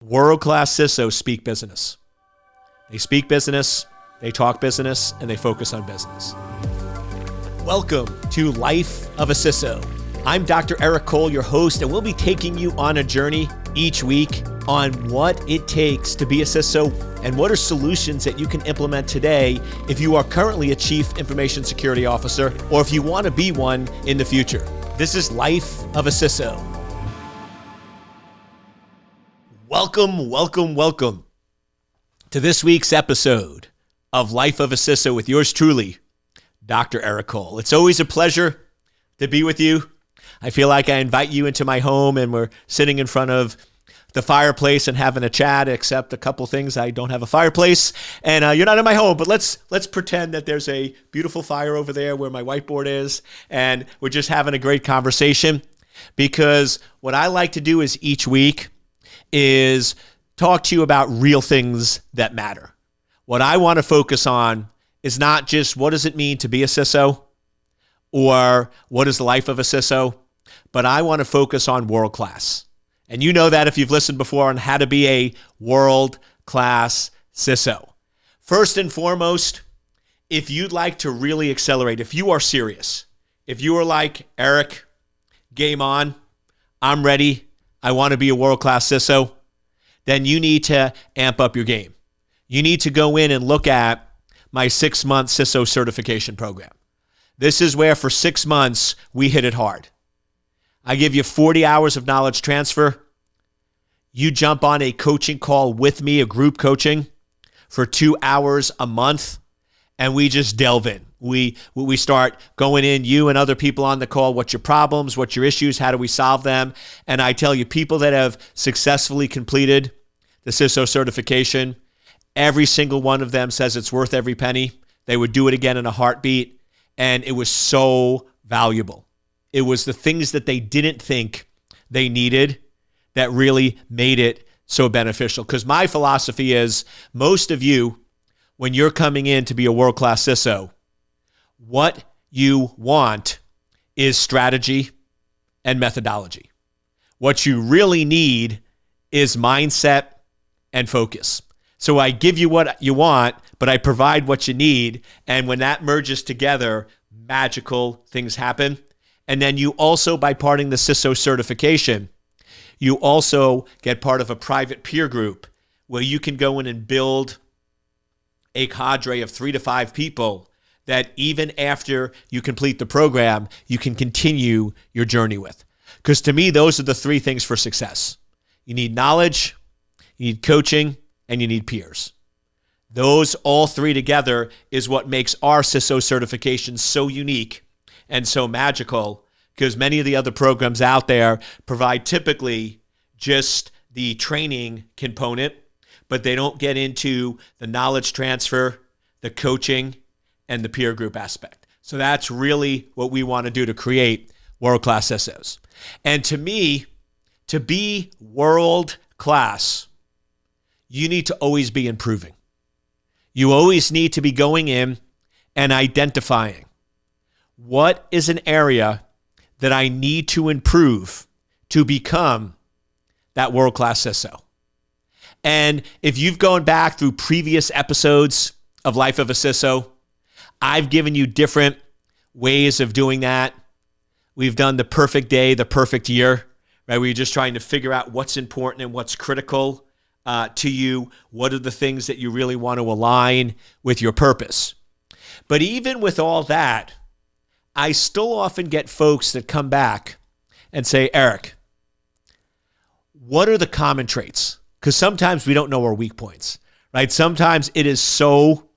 World-class Cisos speak business. They speak business, they talk business, and they focus on business. Welcome to Life of a Ciso. I'm Dr. Eric Cole, your host, and we'll be taking you on a journey each week on what it takes to be a Ciso and what are solutions that you can implement today if you are currently a Chief Information Security Officer or if you want to be one in the future. This is Life of a Ciso. Welcome to this week's episode of Life of a Ciso with yours truly, Dr. Eric Cole. It's always a pleasure to be with you. I feel like I invite you into my home and we're sitting in front of the fireplace and having a chat, except a couple things. I don't have a fireplace and you're not in my home, but let's pretend that there's a beautiful fire over there where my whiteboard is and we're just having a great conversation, because what I like to do is each week is talk to you about real things that matter. What I want to focus on is not just what does it mean to be a Ciso or what is the life of a Ciso, but I want to focus on world class. And you know that if you've listened before on how to be a world-class Ciso. First and foremost, if you'd like to really accelerate, if you are serious, if you are like, Eric, game on, I'm ready, I want to be a world-class Ciso, then you need to amp up your game. You need to go in and look at my 6-month Ciso certification program. This is where for 6 months, we hit it hard. I give you 40 hours of knowledge transfer. You jump on a coaching call with me, a group coaching, for 2 hours a month, and we just delve in. We start going in, you and other people on the call, what's your problems, what's your issues, how do we solve them? And I tell you, people that have successfully completed the Ciso certification, every single one of them says it's worth every penny. They would do it again in a heartbeat, and it was so valuable. It was the things that they didn't think they needed that really made it so beneficial. Because my philosophy is, most of you, when you're coming in to be a world-class Ciso, what you want is strategy and methodology. What you really need is mindset and focus. So I give you what you want, but I provide what you need. And when that merges together, magical things happen. And then you also, by parting the Ciso certification, you also get part of a private peer group where you can go in and build a cadre of 3 to 5 people that even after you complete the program, you can continue your journey with. Because to me, those are the 3 things for success. You need knowledge, you need coaching, and you need peers. Those all 3 together is what makes our Ciso certification so unique and so magical, because many of the other programs out there provide typically just the training component, but they don't get into the knowledge transfer, the coaching, and the peer group aspect. So that's really what we want to do to create world-class Cisos. And to me, to be world-class, you need to always be improving. You always need to be going in and identifying what is an area that I need to improve to become that world-class Ciso. And if you've gone back through previous episodes of Life of a Ciso, I've given you different ways of doing that. We've done the perfect day, the perfect year, right? We're just trying to figure out what's important and what's critical to you. What are the things that you really want to align with your purpose? But even with all that, I still often get folks that come back and say, Eric, what are the common traits? Because sometimes we don't know our weak points, right? Sometimes it is so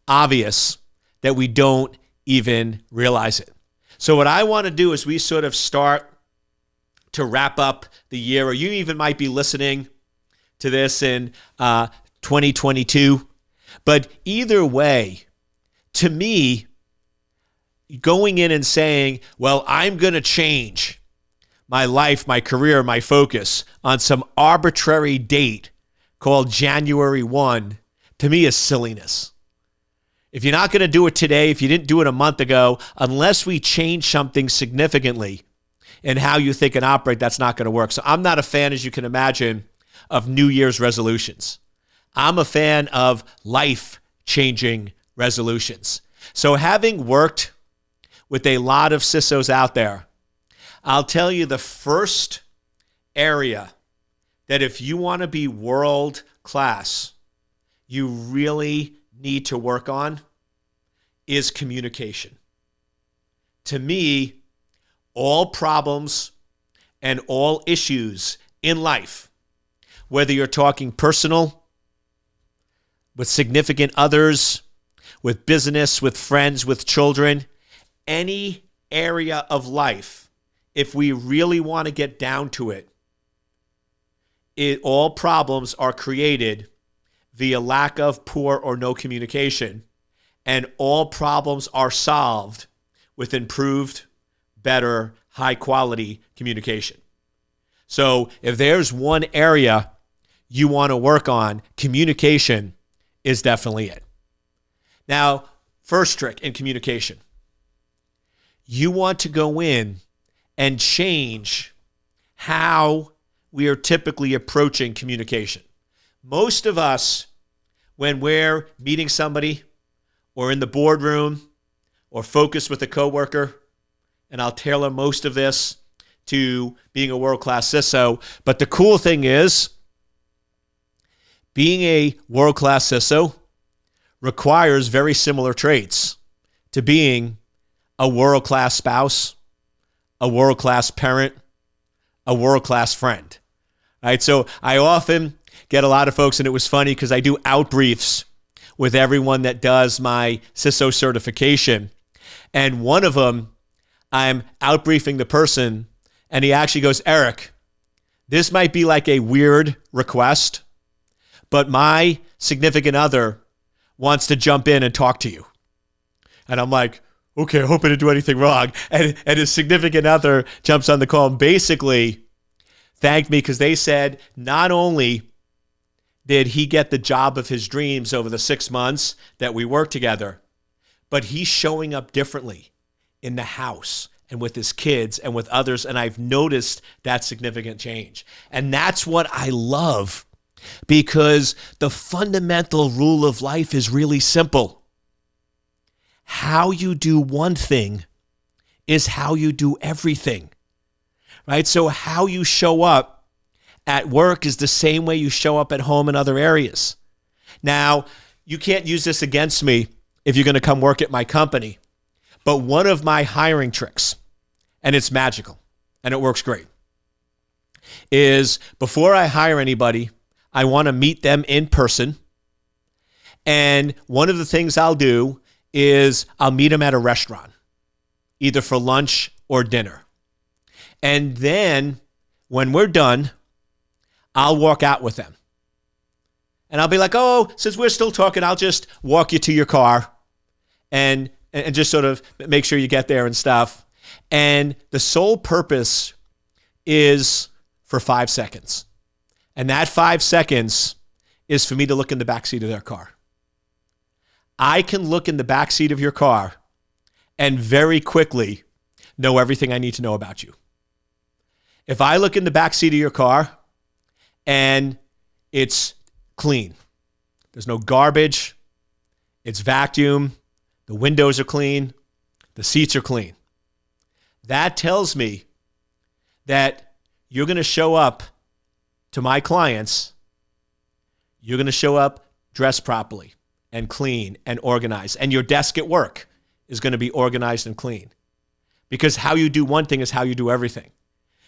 obvious that we don't even realize it. So what I want to do is we sort of start to wrap up the year, or you even might be listening to this in 2022. But either way, to me, going in and saying, well, I'm going to change my life, my career, my focus on some arbitrary date called January 1, to me is silliness. If you're not going to do it today, if you didn't do it a month ago, unless we change something significantly in how you think and operate, that's not going to work. So I'm not a fan, as you can imagine, of New Year's resolutions. I'm a fan of life-changing resolutions. So having worked with a lot of CISOs out there, I'll tell you the first area that if you want to be world class, you really need to work on is communication. To me, all problems and all issues in life, whether you're talking personal, with significant others, with business, with friends, with children, any area of life, if we really want to get down to it, all problems are created via lack of, poor, or no communication, and all problems are solved with improved, better, high-quality communication. So if there's one area you want to work on, communication is definitely it. Now, first trick in communication. You want to go in and change how we are typically approaching communication. Most of us, when we're meeting somebody or in the boardroom or focused with a coworker, and I'll tailor most of this to being a world-class CISO, but the cool thing is being a world-class CISO requires very similar traits to being a world-class spouse, a world-class parent, a world-class friend. All right, so I often get a lot of folks, and it was funny because I do outbriefs with everyone that does my CISO certification. And one of them, I'm outbriefing the person, and he actually goes, Eric, this might be like a weird request, but my significant other wants to jump in and talk to you. And I'm like, okay, I hope I didn't do anything wrong. And his significant other jumps on the call and basically thanked me because they said not only did he get the job of his dreams over the 6 months that we worked together, but he's showing up differently in the house and with his kids and with others. And I've noticed that significant change. And that's what I love, because the fundamental rule of life is really simple. How you do one thing is how you do everything, right? So how you show up at work is the same way you show up at home in other areas. Now, you can't use this against me if you're going to come work at my company, but one of my hiring tricks, and it's magical, and it works great, is before I hire anybody, I want to meet them in person. And one of the things I'll do is I'll meet them at a restaurant, either for lunch or dinner. And then when we're done, I'll walk out with them. And I'll be like, oh, since we're still talking, I'll just walk you to your car and just sort of make sure you get there and stuff. And the sole purpose is for 5 seconds. And that 5 seconds is for me to look in the backseat of their car. I can look in the backseat of your car and very quickly know everything I need to know about you. If I look in the backseat of your car and it's clean, there's no garbage, it's vacuum, the windows are clean, the seats are clean, that tells me that you're going to show up to my clients, you're going to show up dressed properly and clean and organized. And your desk at work is going to be organized and clean. Because how you do one thing is how you do everything.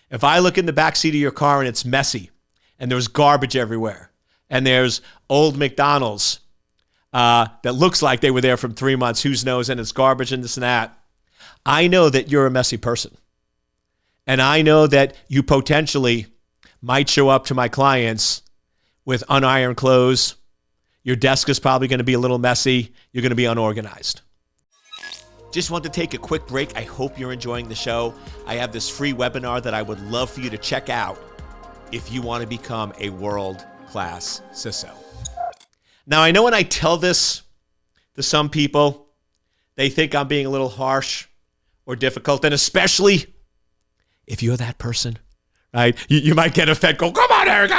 If I look in the backseat of your car and it's messy and there's garbage everywhere and there's old McDonald's that looks like they were there from 3 months, who knows, and it's garbage and this and that, I know that you're a messy person. And I know that you potentially might show up to my clients with unironed clothes. Your desk is probably going to be a little messy. You're going to be unorganized. Just want to take a quick break. I hope you're enjoying the show. I have this free webinar that I would love for you to check out if you want to become a world-class CISO. Now, I know when I tell this to some people, they think I'm being a little harsh or difficult, and especially if you're that person, right? You might get a Fed go, come on, Eric.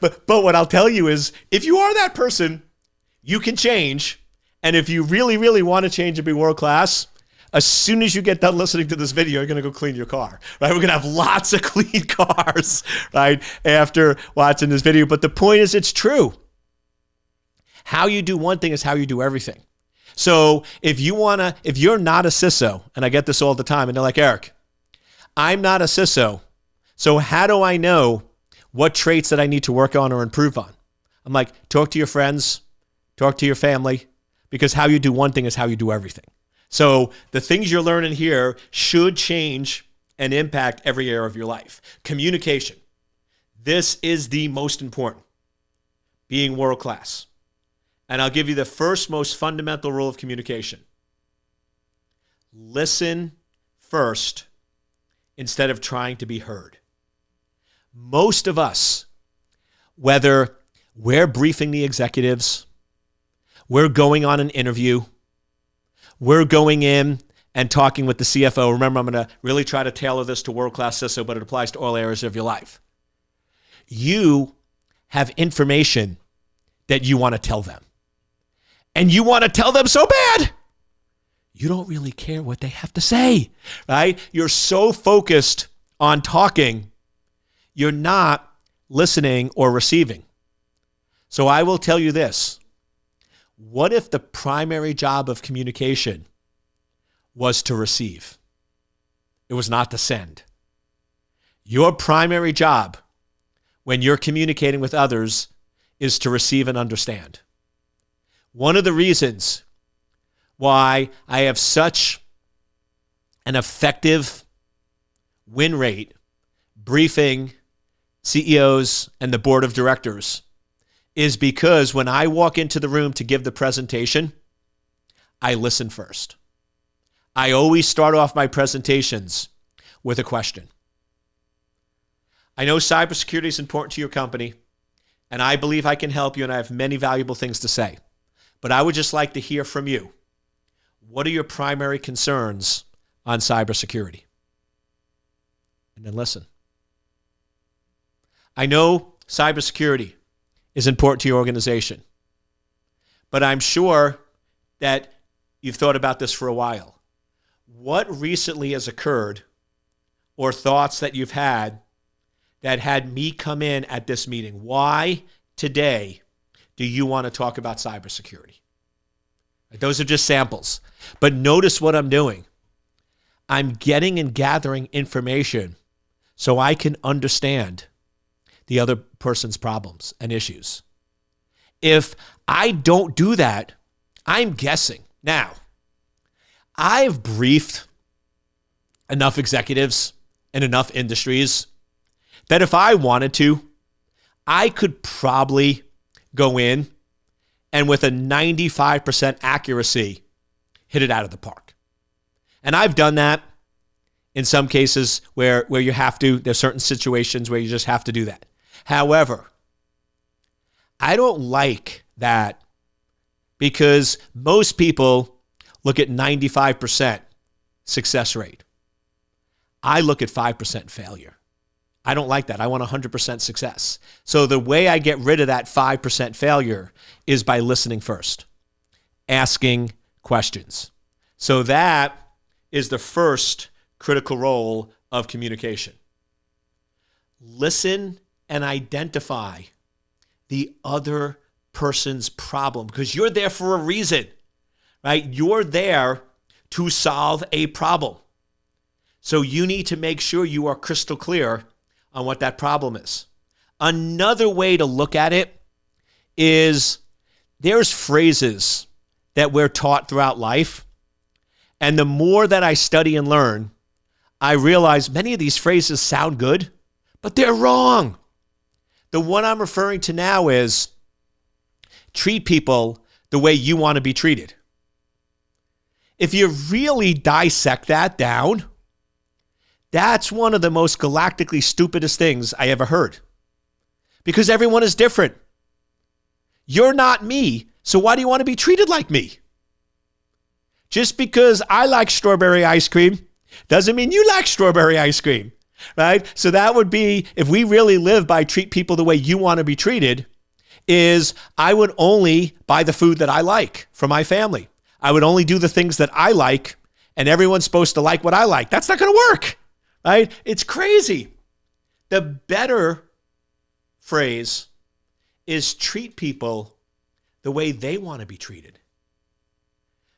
But what I'll tell you is, if you are that person, you can change. And if you really, really want to change and be world class, as soon as you get done listening to this video, you're going to go clean your car, right? We're going to have lots of clean cars, right, after watching this video. But the point is, it's true. How you do one thing is how you do everything. So if you're not a Ciso, and I get this all the time, and they're like, Eric, I'm not a Ciso, so how do I know what traits that I need to work on or improve on? I'm like, talk to your friends, talk to your family, because how you do one thing is how you do everything. So the things you're learning here should change and impact every area of your life. Communication. This is the most important. Being world class. And I'll give you the first most fundamental rule of communication. Listen first instead of trying to be heard. Most of us, whether we're briefing the executives, we're going on an interview, we're going in and talking with the CFO. Remember, I'm going to really try to tailor this to world-class Ciso, but it applies to all areas of your life. You have information that you want to tell them. And you want to tell them so bad, you don't really care what they have to say, right? You're so focused on talking, you're not listening or receiving. So I will tell you this. What if the primary job of communication was to receive? It was not to send. Your primary job when you're communicating with others is to receive and understand. One of the reasons why I have such an effective win rate briefing CEOs and the board of directors is because when I walk into the room to give the presentation, I listen first. I always start off my presentations with a question. I know cybersecurity is important to your company, and I believe I can help you, and I have many valuable things to say. But I would just like to hear from you. What are your primary concerns on cybersecurity? And then listen. I know cybersecurity is important to your organization, but I'm sure that you've thought about this for a while. What recently has occurred or thoughts that you've had that had me come in at this meeting? Why today do you want to talk about cybersecurity? Those are just samples. But notice what I'm doing. I'm getting and gathering information so I can understand the other person's problems and issues. If I don't do that, I'm guessing. Now, I've briefed enough executives in enough industries that if I wanted to, I could probably go in and with a 95% accuracy, hit it out of the park. And I've done that in some cases where you have to. There's certain situations where you just have to do that. However, I don't like that because most people look at 95% success rate. I look at 5% failure. I don't like that. I want 100% success. So the way I get rid of that 5% failure is by listening first, asking questions. So that is the first critical role of communication. Listen and identify the other person's problem because you're there for a reason, right? You're there to solve a problem. So you need to make sure you are crystal clear on what that problem is. Another way to look at it is there's phrases that we're taught throughout life. And the more that I study and learn, I realize many of these phrases sound good, but they're wrong. The one I'm referring to now is treat people the way you want to be treated. If you really dissect that down, that's one of the most galactically stupidest things I ever heard. Because everyone is different. You're not me, so why do you want to be treated like me? Just because I like strawberry ice cream doesn't mean you like strawberry ice cream. right? So that would be, if we really live by treat people the way you want to be treated, is I would only buy the food that I like for my family. I would only do the things that I like, and everyone's supposed to like what I like. That's not going to work, right? It's crazy. The better phrase is treat people the way they want to be treated.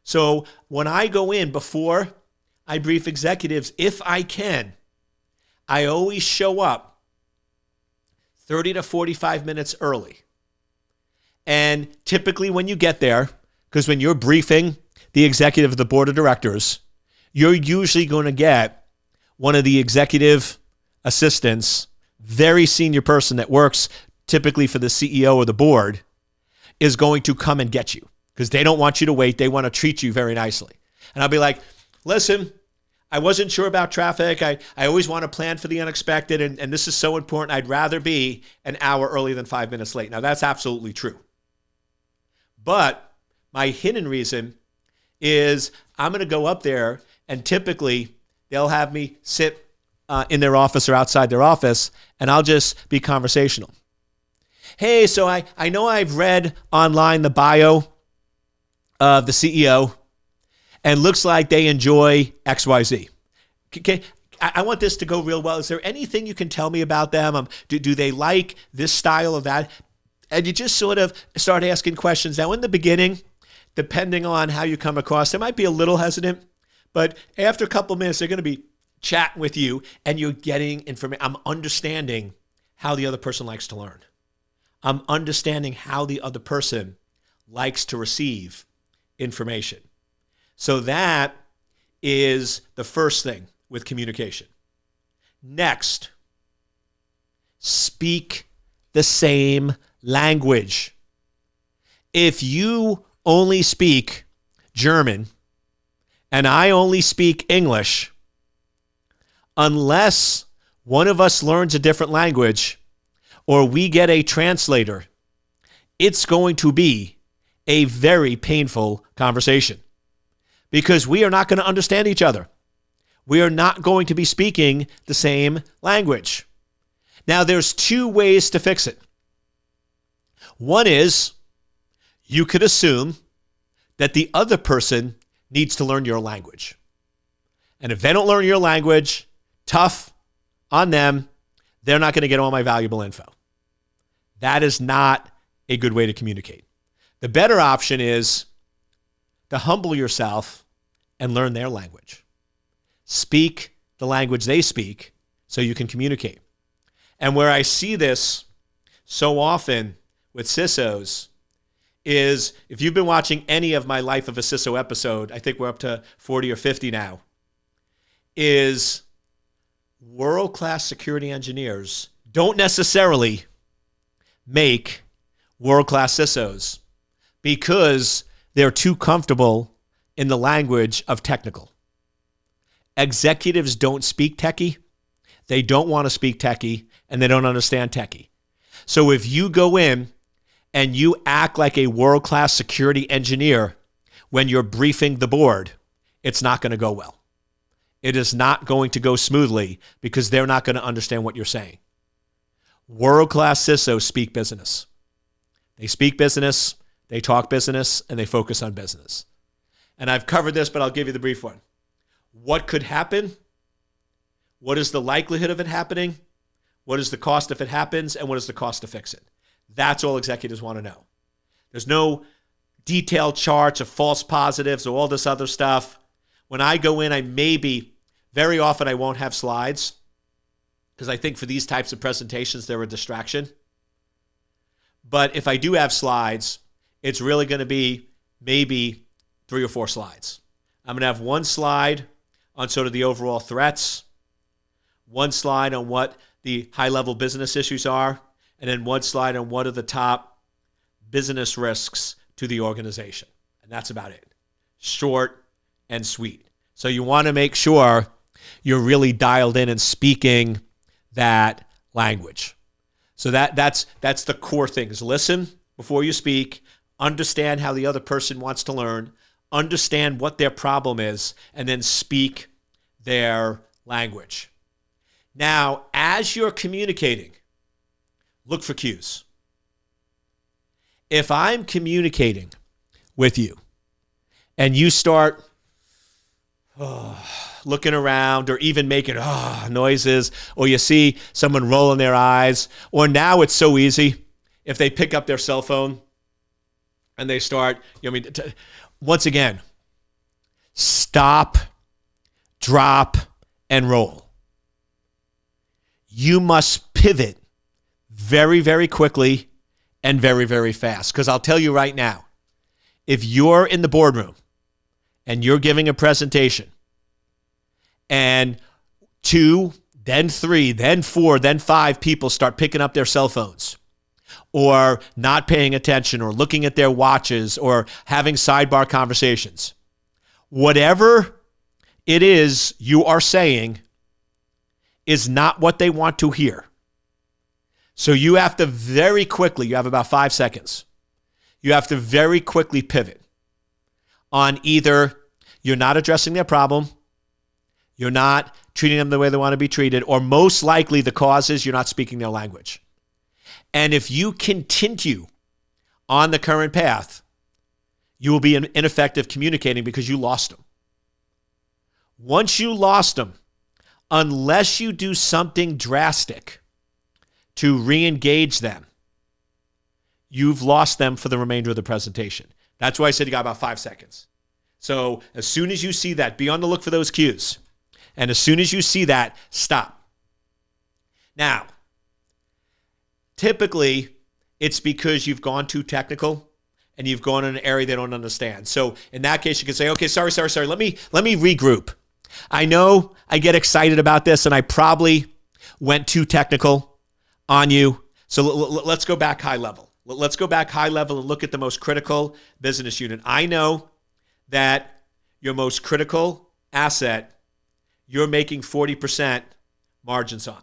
So when I go in, before I brief executives, if I can, I always show up 30 to 45 minutes early. And typically when you get there, because when you're briefing the executive of the board of directors, you're usually going to get one of the executive assistants, very senior person that works typically for the CEO or the board, is going to come and get you because they don't want you to wait. They want to treat you very nicely. And I'll be like, listen, I wasn't sure about traffic. I always want to plan for the unexpected, and this is so important. I'd rather be an hour early than 5 minutes late. Now, that's absolutely true. But my hidden reason is I'm going to go up there, and typically they'll have me sit in their office or outside their office, and I'll just be conversational. Hey, so I know I've read online the bio of the CEO, and looks like they enjoy XYZ. Okay, I want this to go real well. Is there anything you can tell me about them? Do they like this style of that? And you just sort of start asking questions. Now, in the beginning, depending on how you come across, they might be a little hesitant, but after a couple of minutes, they're going to be chatting with you, and you're getting information. I'm understanding how the other person likes to learn. I'm understanding how the other person likes to receive information. So that is the first thing with communication. Next, speak the same language. If you only speak German and I only speak English, unless one of us learns a different language or we get a translator, it's going to be a very painful conversation because we are not going to understand each other. We are not going to be speaking the same language. Now, there's two ways to fix it. One is you could assume that the other person needs to learn your language. And if they don't learn your language, tough on them. They're not going to get all my valuable info. That is not a good way to communicate. The better option is to humble yourself and learn their language. Speak the language they speak so you can communicate. And where I see this so often with CISOs is, if you've been watching any of my Life of a CISO episode, I think we're up to 40 or 50 now, is world-class security engineers don't necessarily make world-class CISOs because they're too comfortable in the language of technical. Executives don't speak techie. They don't want to speak techie, and they don't understand techie. So if you go in and you act like a world-class security engineer when you're briefing the board, it's not going to go well. It is not going to go smoothly because they're not going to understand what you're saying. World-class CISOs speak business. They speak business, they talk business, and they focus on business. And I've covered this, but I'll give you the brief one. What could happen? What is the likelihood of it happening? What is the cost if it happens? And what is the cost to fix it? That's all executives want to know. There's no detailed charts of false positives or all this other stuff. When I go in, very often I won't have slides because I think for these types of presentations, they're a distraction. But if I do have slides, it's really going to be maybe 3 or 4 slides. I'm going to have one slide on sort of the overall threats, one slide on what the high-level business issues are, and then one slide on what are the top business risks to the organization. And that's about it. Short and sweet. So you want to make sure you're really dialed in and speaking that language. So that's the core things. Listen before you speak, understand how the other person wants to learn, understand what their problem is, and then speak their language. Now, as you're communicating, look for cues. If I'm communicating with you and you start looking around or even making noises, or you see someone rolling their eyes, or now it's so easy, if they pick up their cell phone and they start, once again, stop, drop, and roll. You must pivot very, very quickly and very, very fast. Because I'll tell you right now, if you're in the boardroom and you're giving a presentation and 2, then 3, then 4, then 5 people start picking up their cell phones or not paying attention or looking at their watches or having sidebar conversations, whatever it is you are saying is not what they want to hear. So you have to very quickly, you have about 5 seconds, you have to very quickly pivot on either you're not addressing their problem, you're not treating them the way they want to be treated, or most likely the cause is you're not speaking their language. And if you continue on the current path, you will be ineffective communicating because you lost them. Once you lost them, unless you do something drastic to re-engage them, you've lost them for the remainder of the presentation. That's why I said you got about 5 seconds. So as soon as you see that, be on the look for those cues. And as soon as you see that, stop. Now, typically, it's because you've gone too technical and you've gone in an area they don't understand. So in that case, you can say, okay, sorry. Let me regroup. I know I get excited about this and I probably went too technical on you. So let's go back high level. Let's go back high level and look at the most critical business unit. I know that your most critical asset, you're making 40% margins on.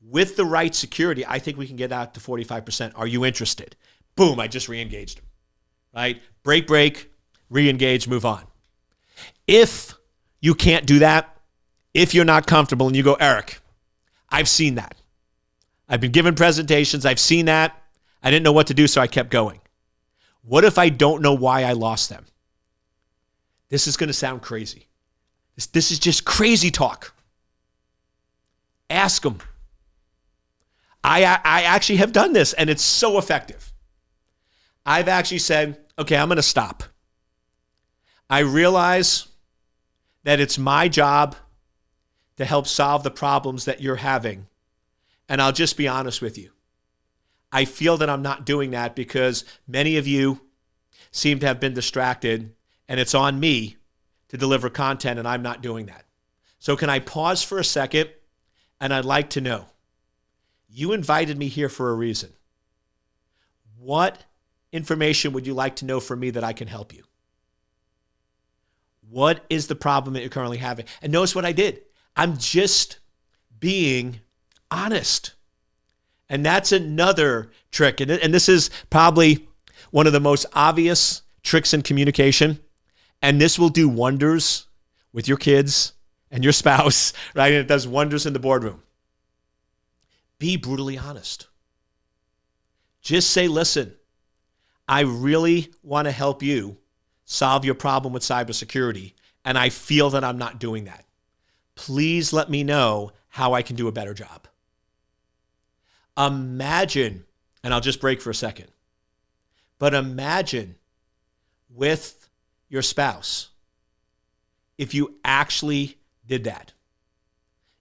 With the right security, I think we can get out to 45%. Are you interested? Boom, I just re-engaged him, right? Break, re-engage, move on. If you can't do that, if you're not comfortable and you go, Eric, I've seen that. I've been given presentations. I've seen that. I didn't know what to do, so I kept going. What if I don't know why I lost them? This is going to sound crazy. This is just crazy talk. Ask them. I actually have done this, and it's so effective. I've actually said, okay, I'm going to stop. I realize that it's my job to help solve the problems that you're having. And I'll just be honest with you. I feel that I'm not doing that because many of you seem to have been distracted, and it's on me to deliver content, and I'm not doing that. So can I pause for a second? And I'd like to know, you invited me here for a reason. What information would you like to know from me that I can help you? What is the problem that you're currently having? And notice what I did. I'm just being honest. And that's another trick. And this is probably one of the most obvious tricks in communication. And this will do wonders with your kids and your spouse, right? And it does wonders in the boardroom. Be brutally honest. Just say, listen, I really want to help you solve your problem with cybersecurity, and I feel that I'm not doing that. Please let me know how I can do a better job. Imagine, and I'll just break for a second, but imagine with your spouse, if you actually did that.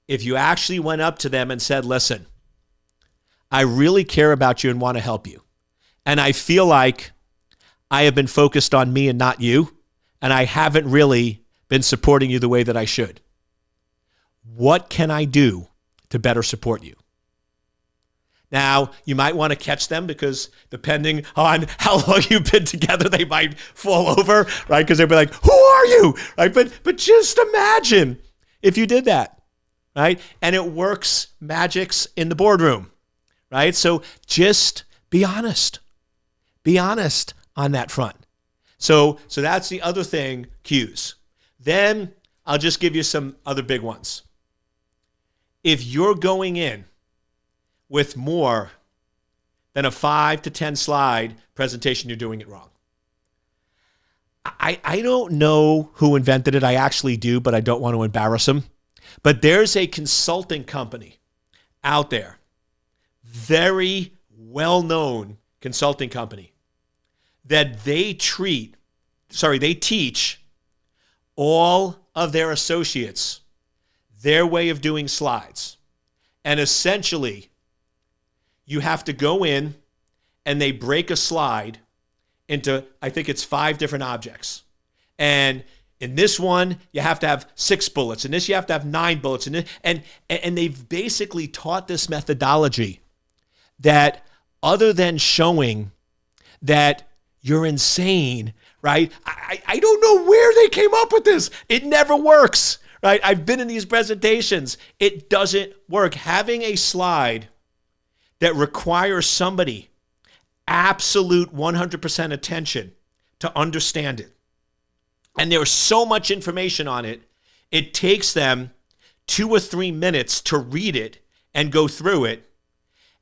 If you actually went up to them and said, listen, I really care about you and want to help you. And I feel like I have been focused on me and not you, and I haven't really been supporting you the way that I should. What can I do to better support you? Now, you might want to catch them because depending on how long you've been together, they might fall over, right? Because they'll be like, who are you? Right? But just imagine if you did that, right? And it works magics in the boardroom, right? So just be honest. Be honest on that front. So that's the other thing, cues. Then I'll just give you some other big ones. if you're going in with more than a 5 to 10 slide presentation, you're doing it wrong. I don't know who invented it. I actually do, but I don't want to embarrass them. But there's a consulting company out there, very well-known consulting company, that they teach all of their associates their way of doing slides. And essentially, you have to go in and they break a slide into, I think it's 5 different objects. And in this one, you have to have 6 bullets. In this, you have to have 9 bullets. And they've basically taught this methodology that, other than showing that you're insane, right? I don't know where they came up with this. It never works, right? I've been in these presentations. It doesn't work. Having a slide that requires somebody absolute 100% attention to understand it, and there's so much information on it, it takes them 2 or 3 minutes to read it and go through it.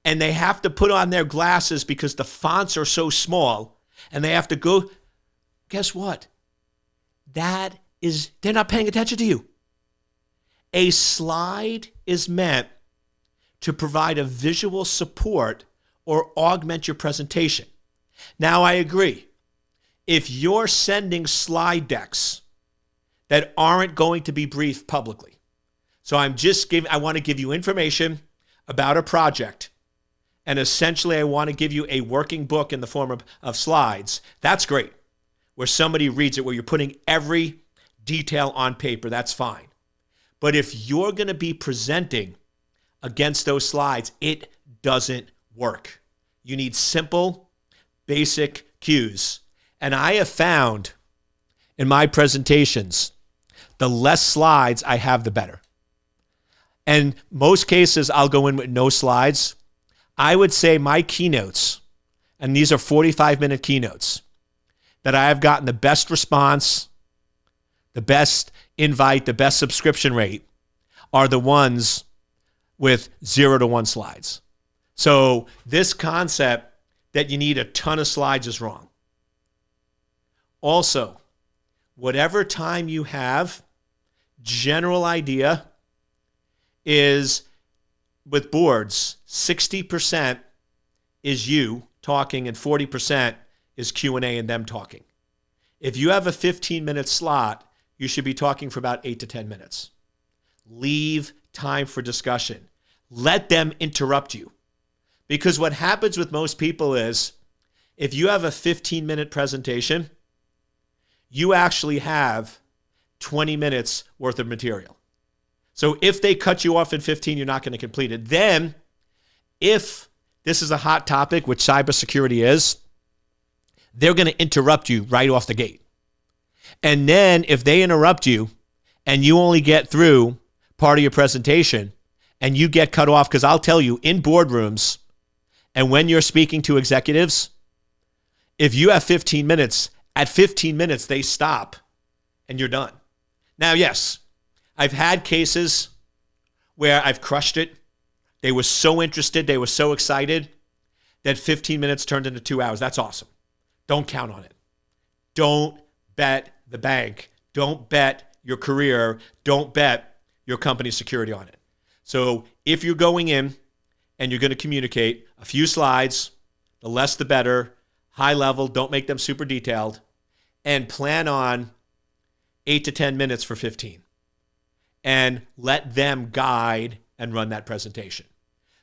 And they have to put on their glasses because the fonts are so small, and they have to go. Guess what? They're not paying attention to you. A slide is meant to provide a visual support or augment your presentation. Now, I agree. If you're sending slide decks that aren't going to be briefed publicly, so I want to give you information about a project, and essentially I want to give you a working book in the form of slides, that's great. Where somebody reads it, where you're putting every detail on paper, that's fine. But if you're going to be presenting against those slides, it doesn't work. You need simple, basic cues. And I have found in my presentations, the less slides I have, the better. And most cases, I'll go in with no slides. I would say my keynotes, and these are 45-minute keynotes, that I have gotten the best response, the best invite, the best subscription rate, are the ones with 0 to 1 slides. So this concept that you need a ton of slides is wrong. Also, whatever time you have, general idea is, with boards, 60% is you talking and 40% is Q&A and them talking. If you have a 15-minute slot, you should be talking for about 8 to 10 minutes. Leave time for discussion. Let them interrupt you. Because what happens with most people is, if you have a 15-minute presentation, you actually have 20 minutes worth of material. So if they cut you off in 15, you're not going to complete it. Then, if this is a hot topic, which cybersecurity is, they're going to interrupt you right off the gate. And then if they interrupt you and you only get through part of your presentation and you get cut off, because I'll tell you, in boardrooms and when you're speaking to executives, if you have 15 minutes, at 15 minutes, they stop and you're done. Now, yes, I've had cases where I've crushed it. They were so interested, they were so excited that 15 minutes turned into 2 hours. That's awesome. Don't count on it. Don't bet the bank. Don't bet your career. Don't bet your company's security on it. So if you're going in and you're going to communicate, a few slides, the less the better, high level, don't make them super detailed, and plan on 8 to 10 minutes for 15. And let them guide and run that presentation.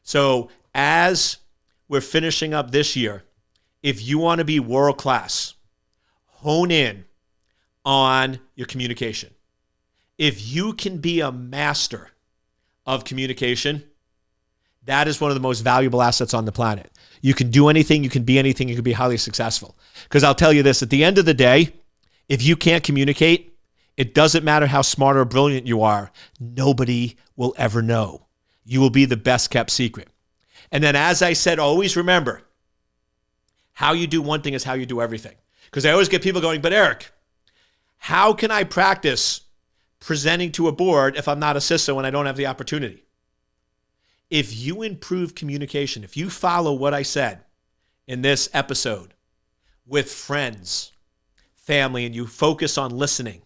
So as we're finishing up this year, if you want to be world-class, hone in on your communication. If you can be a master of communication, that is one of the most valuable assets on the planet. You can do anything, you can be anything, you can be highly successful. Because I'll tell you this, at the end of the day, if you can't communicate, it doesn't matter how smart or brilliant you are, nobody will ever know. You will be the best kept secret. And then, as I said, always remember, how you do one thing is how you do everything. Because I always get people going, but Eric, how can I practice presenting to a board if I'm not a Ciso and I don't have the opportunity? If you improve communication, if you follow what I said in this episode with friends, family, and you focus on listening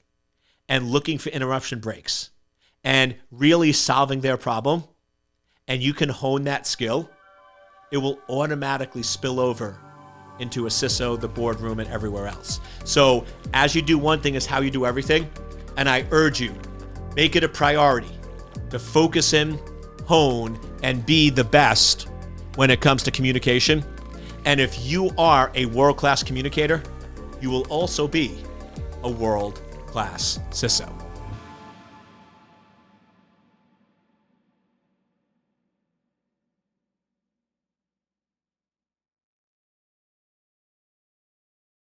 and looking for interruption breaks and really solving their problem, and you can hone that skill, it will automatically spill over into a CISO, the boardroom, and everywhere else. So as you do one thing is how you do everything. And I urge you, make it a priority to focus in, hone, and be the best when it comes to communication. And if you are a world-class communicator, you will also be a world-class CISO.